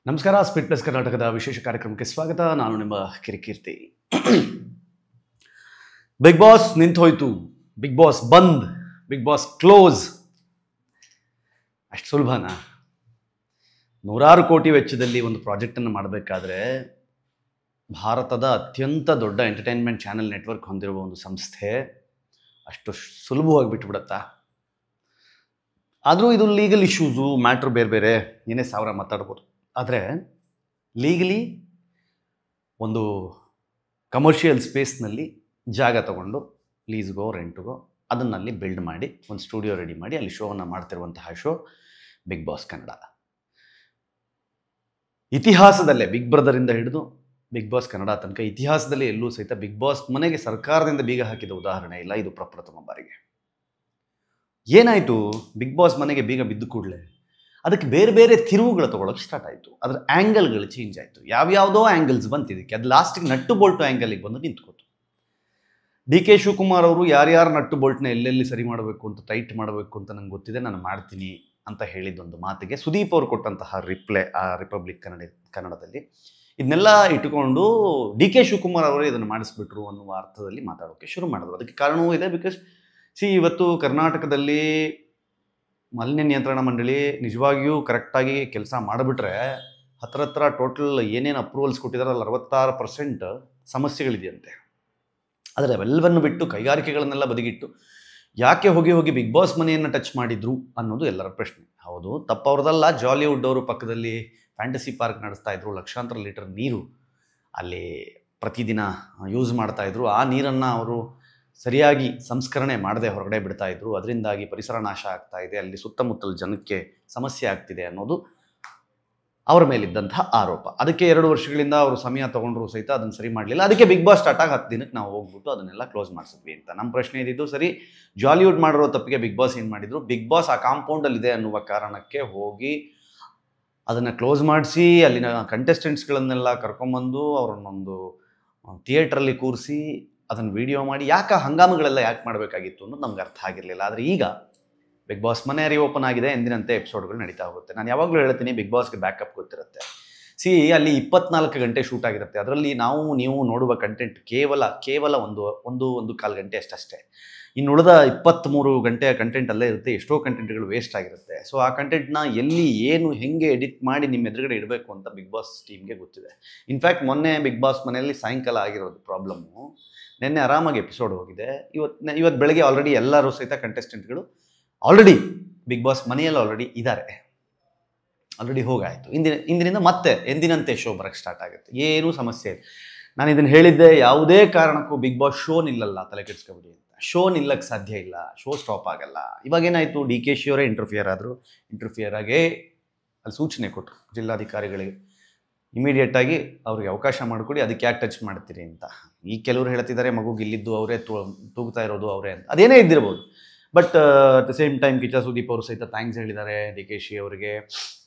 ನಮಸ್ಕಾರ. Spit plus ಕರ್ನಾಟಕದ ವಿಶೇಷ ಕಾರ್ಯಕ್ರಮಕ್ಕೆ ಸ್ವಾಗತ. ನಾನು ನಿಮ್ಮ ಕಿರಿಕೀರ್ತಿ. ಬಿಗ್ ಬಾಸ್ ನಿಂತು ಹೋಯ್ತು, ಬಿಗ್ ಬಾಸ್ ಬಂದ್, ಬಿಗ್ ಬಾಸ್ ಕ್ಲೋಸ್. ಅಷ್ಟು ಸುಲಭನಾ? ನೂರಾರು ಕೋಟಿ ವೆಚ್ಚದಲ್ಲಿ ಒಂದು ಪ್ರಾಜೆಕ್ಟನ್ನು ಮಾಡಬೇಕಾದ್ರೆ ಭಾರತದ ಅತ್ಯಂತ ದೊಡ್ಡ ಎಂಟರ್ಟೈನ್ಮೆಂಟ್ ಚಾನೆಲ್ ನೆಟ್ವರ್ಕ್ ಹೊಂದಿರುವ ಒಂದು ಸಂಸ್ಥೆ ಅಷ್ಟು ಸುಲಭವಾಗಿ ಬಿಟ್ಟುಬಿಡತ್ತಾ? ಆದರೂ ಇದು ಲೀಗಲ್ ಇಶ್ಯೂಸು, ಮ್ಯಾಟ್ರ್ ಬೇರೆ ಬೇರೆ, ಏನೇ ಸಾವಿರ ಮಾತಾಡ್ಬೋದು. ಆದರೆ ಲೀಗಲಿ ಒಂದು ಕಮರ್ಷಿಯಲ್ ಸ್ಪೇಸ್ನಲ್ಲಿ ಜಾಗ ತಗೊಂಡು ಲೀಸ್ಗೋ ರೆಂಟ್ಗೋ ಅದನ್ನಲ್ಲಿ ಬಿಲ್ಡ್ ಮಾಡಿ ಒಂದು ಸ್ಟುಡಿಯೋ ರೆಡಿ ಮಾಡಿ ಅಲ್ಲಿ ಶೋವನ್ನು ಮಾಡ್ತಿರುವಂತಹ ಶೋ ಬಿಗ್ ಬಾಸ್ ಕನ್ನಡ. ಇತಿಹಾಸದಲ್ಲೇ ಬಿಗ್ ಬ್ರದರಿಂದ ಹಿಡಿದು ಬಿಗ್ ಬಾಸ್ ಕನ್ನಡ ತನಕ ಇತಿಹಾಸದಲ್ಲಿ ಎಲ್ಲೂ ಸಹಿತ ಬಿಗ್ ಬಾಸ್ ಮನೆಗೆ ಸರ್ಕಾರದಿಂದ ಬೀಗ ಹಾಕಿದ ಉದಾಹರಣೆ ಇಲ್ಲ. ಇದು ಪ್ರಪ್ರಥಮ ಬಾರಿಗೆ. ಏನಾಯಿತು? ಬಿಗ್ ಬಾಸ್ ಮನೆಗೆ ಬೀಗ ಬಿದ್ದು ಕೂಡಲೇ ಅದಕ್ಕೆ ಬೇರೆ ಬೇರೆ ತಿರುವುಗಳು ತೊಗೊಳಕ್ಕೆ ಸ್ಟಾರ್ಟ್ ಆಯಿತು. ಅದರ ಆ್ಯಂಗಲ್ಗಳು ಚೇಂಜ್ ಆಯಿತು. ಯಾವ್ಯಾವುದೋ ಆ್ಯಂಗಲ್ಸ್ ಬಂತಿದ್ದಕ್ಕೆ ಅದು ಲಾಸ್ಟಿಗೆ ನಟ್ಟು ಬೋಲ್ಟು ಆ್ಯಂಗಲಿಗೆ ಬಂದು ನಿಂತ್ಕೋತು. ಡಿ ಕೆ ಶಿವಕುಮಾರ್ ಅವರು ಯಾರ್ಯಾರು ನಟ್ಟು ಬೋಲ್ಟ್ನ ಎಲ್ಲೆಲ್ಲಿ ಸರಿ ಮಾಡಬೇಕು ಅಂತ, ಟೈಟ್ ಮಾಡಬೇಕು ಅಂತ ನಂಗೆ ಗೊತ್ತಿದೆ, ನಾನು ಮಾಡ್ತೀನಿ ಅಂತ ಹೇಳಿದ್ದೊಂದು ಮಾತಿಗೆ ಸುದೀಪ್ ಅವರು ಕೊಟ್ಟಂತಹ ರಿಪ್ಲೈ ಆ ರಿಪಬ್ಲಿಕ್ ಕನ್ನಡದಲ್ಲಿ ಇದನ್ನೆಲ್ಲ ಇಟ್ಟುಕೊಂಡು ಡಿ ಕೆ ಶಿವಕುಮಾರ್ ಅವರೇ ಇದನ್ನು ಮಾಡಿಸ್ಬಿಟ್ರು ಅನ್ನುವ ಅರ್ಥದಲ್ಲಿ ಮಾತಾಡೋಕ್ಕೆ ಶುರು ಮಾಡಿದ್ರು. ಅದಕ್ಕೆ ಕಾರಣವೂ ಇದೆ. ಬಿಕಾಸ್ ಇವತ್ತು ಕರ್ನಾಟಕದಲ್ಲಿ ಮಾಲಿನ್ಯ ನಿಯಂತ್ರಣ ಮಂಡಳಿ ನಿಜವಾಗಿಯೂ ಕರೆಕ್ಟಾಗಿ ಕೆಲಸ ಮಾಡಿಬಿಟ್ರೆ ಹತ್ರ ಟೋಟಲ್ ಏನೇನು ಅಪ್ರೂವಲ್ಸ್ ಕೊಟ್ಟಿದ್ದಾರೆ ಅಲ್ಲಿ 66% ಸಮಸ್ಯೆಗಳಿದೆಯಂತೆ. ಆದರೆ ಅವೆಲ್ಲವನ್ನು ಬಿಟ್ಟು ಕೈಗಾರಿಕೆಗಳನ್ನೆಲ್ಲ ಬದಿಗಿಟ್ಟು ಯಾಕೆ ಹೋಗಿ ಬಿಗ್ ಬಾಸ್ ಮನೆಯನ್ನು ಟಚ್ ಮಾಡಿದ್ರು ಅನ್ನೋದು ಎಲ್ಲರ ಪ್ರಶ್ನೆ. ಹೌದು, ತಪ್ಪವ್ರದಲ್ಲ. ಜಾಲಿವುಡ್ ಅವರು ಪಕ್ಕದಲ್ಲಿ ಫ್ಯಾಂಟಸಿ ಪಾರ್ಕ್ ನಡೆಸ್ತಾ ಇದ್ರು. ಲಕ್ಷಾಂತರ ಲೀಟರ್ ನೀರು ಅಲ್ಲಿ ಪ್ರತಿದಿನ ಯೂಸ್ ಮಾಡ್ತಾಯಿದ್ರು. ಆ ನೀರನ್ನು ಅವರು ಸರಿಯಾಗಿ ಸಂಸ್ಕರಣೆ ಮಾಡದೆ ಹೊರಗಡೆ ಬಿಡ್ತಾ ಇದ್ರು. ಅದರಿಂದಾಗಿ ಪರಿಸರ ನಾಶ ಆಗ್ತಾ ಇದೆ, ಅಲ್ಲಿ ಸುತ್ತಮುತ್ತಲ ಜನಕ್ಕೆ ಸಮಸ್ಯೆ ಆಗ್ತಿದೆ ಅನ್ನೋದು ಅವರ ಮೇಲಿದ್ದಂತಹ ಆರೋಪ. ಅದಕ್ಕೆ 2 ವರ್ಷಗಳಿಂದ ಅವರು ಸಮಯ ತೊಗೊಂಡ್ರು ಸಹಿತ ಅದನ್ನು ಸರಿ ಮಾಡಲಿಲ್ಲ. ಅದಕ್ಕೆ ಬಿಗ್ ಬಾಸ್ ಸ್ಟಾರ್ಟ್ ಆಗಿ 10 ದಿನಕ್ಕೆ ನಾವು ಹೋಗ್ಬಿಟ್ಟು ಅದನ್ನೆಲ್ಲ ಕ್ಲೋಸ್ ಮಾಡಿಸಿದ್ವಿ ಅಂತ. ನಮ್ಮ ಪ್ರಶ್ನೆ ಇದ್ದಿದ್ದು, ಸರಿ ಜಾಲಿವುಡ್ ಮಾಡಿರೋ ತಪ್ಪಿಗೆ ಬಿಗ್ ಬಾಸ್ ಏನು ಮಾಡಿದ್ರು? ಬಿಗ್ ಬಾಸ್ ಆ ಕಾಂಪೌಂಡಲ್ಲಿದೆ ಅನ್ನುವ ಕಾರಣಕ್ಕೆ ಹೋಗಿ ಅದನ್ನು ಕ್ಲೋಸ್ ಮಾಡಿಸಿ ಅಲ್ಲಿನ ಕಂಟೆಸ್ಟೆಂಟ್ಸ್ಗಳನ್ನೆಲ್ಲ ಕರ್ಕೊಂಬಂದು ಅವರನ್ನೊಂದು ಥಿಯೇಟ್ರಲ್ಲಿ ಕೂರಿಸಿ ಅದನ್ನು ವಿಡಿಯೋ ಮಾಡಿ ಯಾಕೆ ಹಂಗಾಮಗಳೆಲ್ಲ ಯಾಕೆ ಮಾಡಬೇಕಾಗಿತ್ತು ಅನ್ನೋದು ನಮ್ಗೆ ಅರ್ಥ ಆಗಿರಲಿಲ್ಲ. ಆದರೆ ಈಗ ಬಿಗ್ ಬಾಸ್ ಮನೆ ರೀಓಪನ್ ಆಗಿದೆ. ಎಂದಿನಂತೆ ಎಪಿಸೋಡ್ಗಳು ನಡೀತಾ ಹೋಗುತ್ತೆ. ನಾನು ಯಾವಾಗಲೂ ಹೇಳ್ತೀನಿ, ಬಿಗ್ ಬಾಸ್ಗೆ ಬ್ಯಾಕಪ್ ಗೊತ್ತಿರುತ್ತೆ. ಅಲ್ಲಿ 24 ಗಂಟೆ ಶೂಟ್ ಆಗಿರುತ್ತೆ. ಅದರಲ್ಲಿ ನೀವು ನೋಡುವ ಕಂಟೆಂಟ್ ಕೇವಲ ಒಂದು ಕಾಲು ಗಂಟೆ ಅಷ್ಟೇ. ಇನ್ನು ಉಳಿದ 23 ಗಂಟೆಯ ಕಂಟೆಂಟ್ ಅಲ್ಲೇ ಇರುತ್ತೆ. ಎಷ್ಟೋ ಕಂಟೆಂಟ್ಗಳು ವೇಸ್ಟ್ ಆಗಿರುತ್ತೆ. ಸೊ ಆ ಕಂಟೆಂಟ್ನ ಎಲ್ಲಿ ಏನು ಹೆಂಗೆ ಎಡಿಟ್ ಮಾಡಿ ನಿಮ್ಮ ಎದುರುಗಡೆ ಇಡಬೇಕು ಅಂತ ಬಿಗ್ ಬಾಸ್ ಟೀಮ್ಗೆ ಗೊತ್ತಿದೆ. ಇನ್ಫ್ಯಾಕ್ಟ್ ಮೊನ್ನೆ ಬಿಗ್ ಬಾಸ್ ಮನೆಯಲ್ಲಿ ಸಾಯಂಕಾಲ ಆಗಿರೋದು ಪ್ರಾಬ್ಲಮ್ಮು. ನಿನ್ನೆ ಆರಾಮಾಗಿ ಎಪಿಸೋಡ್ ಹೋಗಿದೆ. ಇವತ್ತು ಬೆಳಗ್ಗೆ ಆಲ್ರೆಡಿ ಎಲ್ಲರೂ ಸಹಿತ ಕಂಟೆಸ್ಟೆಂಟ್ಗಳು ಆಲ್ರೆಡಿ ಬಿಗ್ ಬಾಸ್ ಮನೆಯಲ್ಲಿ ಆಲ್ರೆಡಿ ಇದ್ದಾರೆ. ಆಲ್ರೆಡಿ ಹೋಗಾಯಿತು. ಇಂದಿನಿಂದ ಮತ್ತೆ ಎಂದಿನಂತೆ ಶೋ ಬರೋಕ್ಕೆ ಸ್ಟಾರ್ಟ್ ಆಗುತ್ತೆ. ಏನೂ ಸಮಸ್ಯೆ ಇಲ್ಲ. ನಾನು ಇದನ್ನು ಹೇಳಿದ್ದೆ, ಯಾವುದೇ ಕಾರಣಕ್ಕೂ ಬಿಗ್ ಬಾಸ್ ಶೋ ನಿಲ್ಲಲ್ಲ, ತಲೆ ಕೆಡಿಸ್ಕೊಬಿಡಿ ಅಂತ. ಶೋ ನಿಲ್ಲಕ್ಕೆ ಸಾಧ್ಯ ಇಲ್ಲ. ಶೋ ಸ್ಟಾಪ್ ಆಗಲ್ಲ. ಇವಾಗೇನಾಯಿತು? ಡಿ ಕೆ ಶಿ ಅವರೇ ಇಂಟರ್ಫಿಯರ್ ಆಗೇ ಅಲ್ಲಿ ಸೂಚನೆ ಕೊಟ್ಟರು ಜಿಲ್ಲಾಧಿಕಾರಿಗಳಿಗೆ. ಇಮಿಡಿಯೇಟಾಗಿ ಅವ್ರಿಗೆ ಅವಕಾಶ ಮಾಡಿಕೊಡಿ, ಅದಕ್ಕೆ ಯಾಕೆ ಟಚ್ ಮಾಡ್ತೀರಿ ಅಂತ. ಈ ಕೆಲವರು ಹೇಳ್ತಿದ್ದಾರೆ ಮಗುಗೆ ಇಲ್ಲಿದ್ದು ಅವರೇ ತೂಗ್ತಾ ಇರೋದು ಅವರೇ ಅಂತ. ಅದೇನೇ ಇದ್ದಿರ್ಬೋದು. But at the same time Kichcha Sudeep ಅವರು ಸಹಿತ ಥ್ಯಾಂಕ್ಸ್ ಹೇಳಿದ್ದಾರೆ ಡಿ ಕೆ ಶಿ ಅವರಿಗೆ.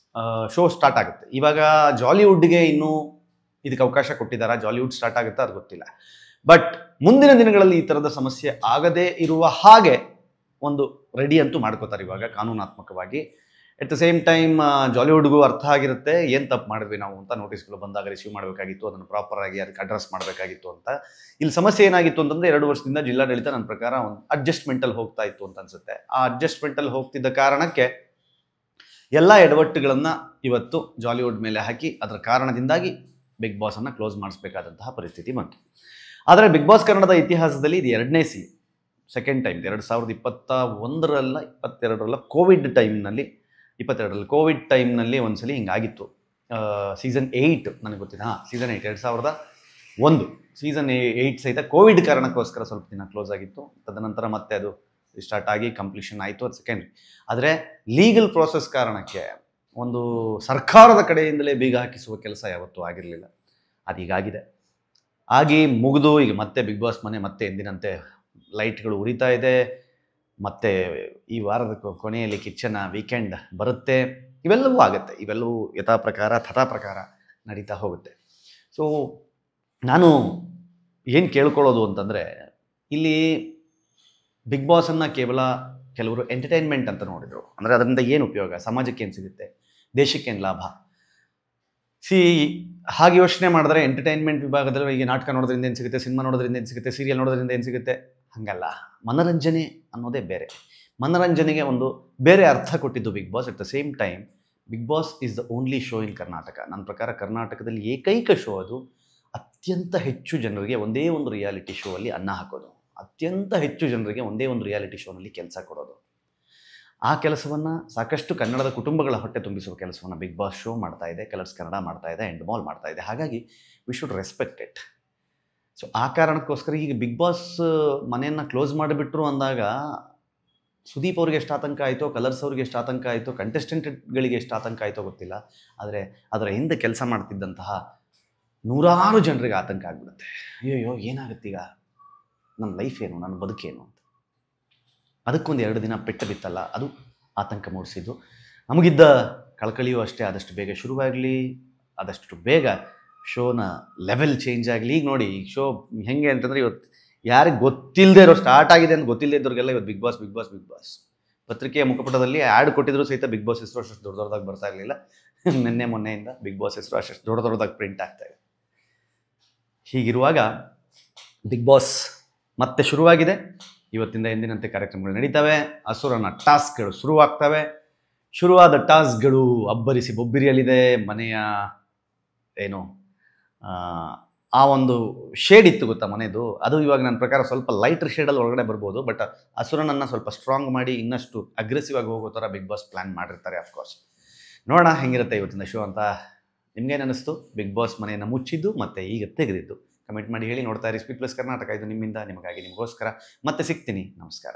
ಶೋ ಸ್ಟಾರ್ಟ್ ಆಗುತ್ತೆ. ಇವಾಗ ಜಾಲಿವುಡ್ಗೆ ಇನ್ನೂ ಇದಕ್ಕೆ ಅವಕಾಶ ಕೊಟ್ಟಿದ್ದಾರೆ. ಜಾಲಿವುಡ್ ಸ್ಟಾರ್ಟ್ ಆಗುತ್ತಾ ಅದು ಗೊತ್ತಿಲ್ಲ. ಬಟ್ ಮುಂದಿನ ದಿನಗಳಲ್ಲಿ ಈ ಥರದ ಸಮಸ್ಯೆ ಆಗದೇ ಇರುವ ಹಾಗೆ ಒಂದು ರೆಡಿ ಅಂತೂ ಮಾಡ್ಕೋತಾರೆ ಇವಾಗ ಕಾನೂನಾತ್ಮಕವಾಗಿ. ಎಟ್ ದ ಸೇಮ್ ಟೈಮ್ ಜಾಲಿವುಡ್ಗೂ ಅರ್ಥ ಆಗಿರುತ್ತೆ ಏನು ತಪ್ಪು ಮಾಡಿದ್ವಿ ನಾವು ಅಂತ. ನೋಟಿಸ್ಗಳು ಬಂದಾಗ ರಿಸೀವ್ ಮಾಡಬೇಕಾಗಿತ್ತು, ಅದನ್ನು ಪ್ರಾಪರಾಗಿ ಅದಕ್ಕೆ ಅಡ್ರೆಸ್ ಮಾಡಬೇಕಾಗಿತ್ತು ಅಂತ. ಇಲ್ಲಿ ಸಮಸ್ಯೆ ಏನಾಗಿತ್ತು ಅಂತಂದರೆ 2 ವರ್ಷದಿಂದ ಜಿಲ್ಲಾಡಳಿತ ನನ್ನ ಪ್ರಕಾರ ಒಂದು ಅಡ್ಜಸ್ಟ್ಮೆಂಟಲ್ಲಿ ಹೋಗ್ತಾ ಇತ್ತು ಅಂತ ಅನಿಸುತ್ತೆ. ಆ ಅಡ್ಜಸ್ಟ್ಮೆಂಟಲ್ಲಿ ಹೋಗ್ತಿದ್ದ ಕಾರಣಕ್ಕೆ ಎಲ್ಲ ಎಡವಟ್ಟುಗಳನ್ನು ಇವತ್ತು ಜಾಲಿವುಡ್ ಮೇಲೆ ಹಾಕಿ ಅದರ ಕಾರಣದಿಂದಾಗಿ ಬಿಗ್ ಬಾಸನ್ನು ಕ್ಲೋಸ್ ಮಾಡಿಸ್ಬೇಕಾದಂತಹ ಪರಿಸ್ಥಿತಿ ಬಂತು. ಆದರೆ ಬಿಗ್ ಬಾಸ್ ಕನ್ನಡದ ಇತಿಹಾಸದಲ್ಲಿ ಇದು 2ನೇ ಸೆಕೆಂಡ್ ಟೈಮ್. 2021ರಲ್ಲ 22ರಲ್ಲ ಕೋವಿಡ್ ಟೈಮ್ನಲ್ಲಿ 22ರಲ್ಲಿ ಕೋವಿಡ್ ಟೈಮ್ನಲ್ಲಿ ಒಂದ್ಸಲಿ ಹಿಂಗಾಗಿತ್ತು. ಸೀಸನ್ 8 ನನಗೆ ಗೊತ್ತಿದೆ. ಸೀಸನ್ 8 2001 ಸೀಸನ್ 8 ಸಹಿತ ಕೋವಿಡ್ ಕಾರಣಕ್ಕೋಸ್ಕರ ಸ್ವಲ್ಪ ದಿನ ಕ್ಲೋಸ್ ಆಗಿತ್ತು. ತದನಂತರ ಮತ್ತೆ ಅದು ಸ್ಟಾರ್ಟ್ ಆಗಿ ಕಂಪ್ಲೀಷನ್ ಆಯಿತು. ಅದು ಸೆಕೆಂಡ್. ಆದರೆ ಲೀಗಲ್ ಪ್ರೋಸೆಸ್ ಕಾರಣಕ್ಕೆ ಒಂದು ಸರ್ಕಾರದ ಕಡೆಯಿಂದಲೇ ಬೀಗ ಹಾಕಿಸುವ ಕೆಲಸ ಯಾವತ್ತೂ ಆಗಿರಲಿಲ್ಲ. ಅದೀಗಾಗಿದೆ. ಆಗಿ ಮುಗಿದು ಈಗ ಮತ್ತೆ ಬಿಗ್ ಬಾಸ್ ಮನೆ ಮತ್ತೆ ಎಂದಿನಂತೆ ಲೈಟ್ಗಳು ಉರಿತಾ ಇದೆ. ಮತ್ತು ಈ ವಾರದ ಕೊನೆಯಲ್ಲಿ ಕಿಚ್ಚನ ವೀಕೆಂಡ್ ಬರುತ್ತೆ. ಇವೆಲ್ಲವೂ ಆಗುತ್ತೆ. ಇವೆಲ್ಲವೂ ಯಥಾ ಪ್ರಕಾರ ನಡೀತಾ ಹೋಗುತ್ತೆ. ಸೊ ನಾನು ಏನು ಕೇಳ್ಕೊಳ್ಳೋದು ಅಂತಂದರೆ, ಇಲ್ಲಿ ಬಿಗ್ ಬಾಸನ್ನು ಕೇವಲ ಕೆಲವರು ಎಂಟರ್ಟೈನ್ಮೆಂಟ್ ಅಂತ ನೋಡಿದರು. ಅಂದರೆ ಅದರಿಂದ ಏನು ಉಪಯೋಗ, ಸಮಾಜಕ್ಕೆ ಏನು ಸಿಗುತ್ತೆ, ದೇಶಕ್ಕೇನು ಲಾಭ? ಸಿ ಹಾಗೆ ಯೋಚನೆ ಮಾಡಿದ್ರೆ ಎಂಟರ್ಟೈನ್ಮೆಂಟ್ ವಿಭಾಗದಲ್ಲಿ ಈಗ ನಾಟಕ ನೋಡೋದ್ರಿಂದ ಏನು ಸಿಗುತ್ತೆ, ಸಿನಿಮಾ ನೋಡೋದ್ರಿಂದ ಏನು ಸಿಗುತ್ತೆ, ಸೀರಿಯಲ್ ನೋಡೋದ್ರಿಂದ ಏನು ಸಿಗುತ್ತೆ, ಹಾಗಲ್ಲ. ಮನರಂಜನೆ ಅನ್ನೋದೇ ಬೇರೆ. ಮನರಂಜನೆಗೆ ಒಂದು ಬೇರೆ ಅರ್ಥ ಕೊಟ್ಟಿದ್ದು Bigg Boss. At the same time Bigg Boss is the only show in Karnataka. ನನ್ನ ಪ್ರಕಾರ ಕರ್ನಾಟಕದಲ್ಲಿ ಏಕೈಕ ಶೋ ಅದು. ಅತ್ಯಂತ ಹೆಚ್ಚು ಜನರಿಗೆ ಒಂದೇ ಒಂದು ರಿಯಾಲಿಟಿ ಶೋ ಅಲ್ಲಿ ಅನ್ನ ಹಾಕೋದು, ಅತ್ಯಂತ ಹೆಚ್ಚು ಜನರಿಗೆ ಒಂದೇ ಒಂದು ರಿಯಾಲಿಟಿ ಶೋನಲ್ಲಿ ಕೆಲಸ ಕೊಡೋದು. ಆ ಕೆಲಸವನ್ನು ಸಾಕಷ್ಟು ಕನ್ನಡದ ಕುಟುಂಬಗಳ ಹೊಟ್ಟೆ ತುಂಬಿಸುವ ಕೆಲಸವನ್ನು ಬಿಗ್ ಬಾಸ್ ಶೋ ಮಾಡ್ತಾ ಇದೆ, ಕಲರ್ಸ್ ಕನ್ನಡ ಮಾಡ್ತಾ ಇದೆ, ಎಂಡ್ ಮಾಲ್ ಮಾಡ್ತಾ ಇದೆ. ಹಾಗಾಗಿ we should respect it. So ಆ ಕಾರಣಕ್ಕೋಸ್ಕರ ಈಗ ಬಿಗ್ ಬಾಸ್ ಮನೆಯನ್ನು ಕ್ಲೋಸ್ ಮಾಡಿಬಿಟ್ರು ಅಂದಾಗ ಸುದೀಪ್ ಅವ್ರಿಗೆ ಎಷ್ಟು ಆತಂಕ ಆಯಿತೋ, ಕಲರ್ಸ್ ಅವ್ರಿಗೆ ಎಷ್ಟು ಆತಂಕ ಆಯಿತೋ, ಕಂಟೆಸ್ಟೆಂಟ್ಗಳಿಗೆ ಎಷ್ಟು ಆತಂಕ ಆಯಿತೋ ಗೊತ್ತಿಲ್ಲ. ಆದರೆ ಅದರ ಹಿಂದೆ ಕೆಲಸ ಮಾಡ್ತಿದ್ದಂತಹ ನೂರಾರು ಜನರಿಗೆ ಆತಂಕ ಆಗಿಬಿಡುತ್ತೆ. ಅಯ್ಯೋ ಏನಾಗುತ್ತೀಗ, ನನ್ನ ಲೈಫ್ ಏನು, ನನ್ನ ಬದುಕೇನು ಅಂತ. ಅದಕ್ಕೊಂದು 2 ದಿನ ಪೆಟ್ಟು ಬಿತ್ತಲ್ಲ, ಅದು ಆತಂಕ ಮೂಡಿಸಿದ್ದು. ನಮಗಿದ್ದ ಕಳಕಳಿಯೂ ಅಷ್ಟೇ. ಆದಷ್ಟು ಬೇಗ ಶುರುವಾಗಲಿ, ಆದಷ್ಟು ಬೇಗ ಶೋನ ಲೆವೆಲ್ ಚೇಂಜ್ ಆಗಲಿ. ಈಗ ನೋಡಿ ಈ ಶೋ ಹೆಂಗೆ ಅಂತಂದರೆ, ಇವತ್ತು ಯಾರಿಗೆ ಗೊತ್ತಿಲ್ಲದೆ ಇರೋ ಸ್ಟಾರ್ಟ್ ಆಗಿದೆ ಅಂತ ಗೊತ್ತಿಲ್ಲದೆ ಇದ್ದವ್ರಿಗೆಲ್ಲ ಇವತ್ತು Bigg Boss Bigg Boss Bigg Boss. ಪತ್ರಿಕೆಯ ಮುಖಪುಟದಲ್ಲಿ ಆ್ಯಡ್ ಕೊಟ್ಟಿದ್ರು ಸಹಿತ ಬಿಗ್ ಬಾಸ್ ಹೆಸರು ಅಷ್ಟು ದೊಡ್ಡದಾಗಿ ಬರ್ತಾ ಇರಲಿಲ್ಲ. ನಿನ್ನೆ ಮೊನ್ನೆಯಿಂದ ಬಿಗ್ ಬಾಸ್ ಹೆಸರು ಅಷ್ಟು ದೊಡ್ಡದಾಗಿ ಪ್ರಿಂಟ್ ಆಗ್ತಾ ಇದೆ. ಹೀಗಿರುವಾಗ ಬಿಗ್ ಬಾಸ್ ಮತ್ತೆ ಶುರುವಾಗಿದೆ. ಇವತ್ತಿಂದ ಎಂದಿನಂತೆ ಕಾರ್ಯಕ್ರಮಗಳು ನಡೀತವೆ. ಅಸುರನ ಟಾಸ್ಕ್ಗಳು ಶುರುವಾಗ್ತವೆ. ಶುರುವಾದ ಟಾಸ್ಕ್ಗಳು ಅಬ್ಬರಿಸಿ ಬೊಬ್ಬಿರಿಯಲಿದೆ. ಮನೆಯ ಏನು ಆ ಒಂದು ಶೇಡ್ ಇತ್ತು ಗೊತ್ತಾ ಮನೆಯದು, ಅದು ಇವಾಗ ನನ್ನ ಪ್ರಕಾರ ಸ್ವಲ್ಪ ಲೈಟರ್ ಶೇಡಲ್ಲಿ ಒಳಗಡೆ ಬರ್ಬೋದು. ಬಟ್ ಅಸುರನನ್ನು ಸ್ವಲ್ಪ ಸ್ಟ್ರಾಂಗ್ ಮಾಡಿ ಇನ್ನಷ್ಟು ಅಗ್ರೆಸಿವ್ ಆಗಿ ಹೋಗೋ ಥರ ಬಿಗ್ ಬಾಸ್ ಪ್ಲ್ಯಾನ್ ಮಾಡಿರ್ತಾರೆ. ಅಫ್ಕೋರ್ಸ್ ನೋಡೋಣ ಹೆಂಗಿರುತ್ತೆ ಇವತ್ತಿನ ಶೋ ಅಂತ. ನಿಮ್ಗೇನು ಅನ್ನಿಸ್ತು ಬಿಗ್ ಬಾಸ್ ಮನೆಯನ್ನು ಮುಚ್ಚಿದ್ದು ಮತ್ತು ಈಗ ತೆಗೆದಿದ್ದು? ಕಮೆಂಟ್ ಮಾಡಿ ಹೇಳಿ. ನೋಡ್ತಾ ಇರಿ ಸ್ಪೀಡ್ ಪ್ಲಸ್ ಕರ್ನಾಟಕ. ಇದು ನಿಮ್ಮಿಂದ ನಿಮಗಾಗಿ, ನಿಮಗೋಸ್ಕರ. ಮತ್ತೆ ಸಿಗ್ತೀನಿ. ನಮಸ್ಕಾರ.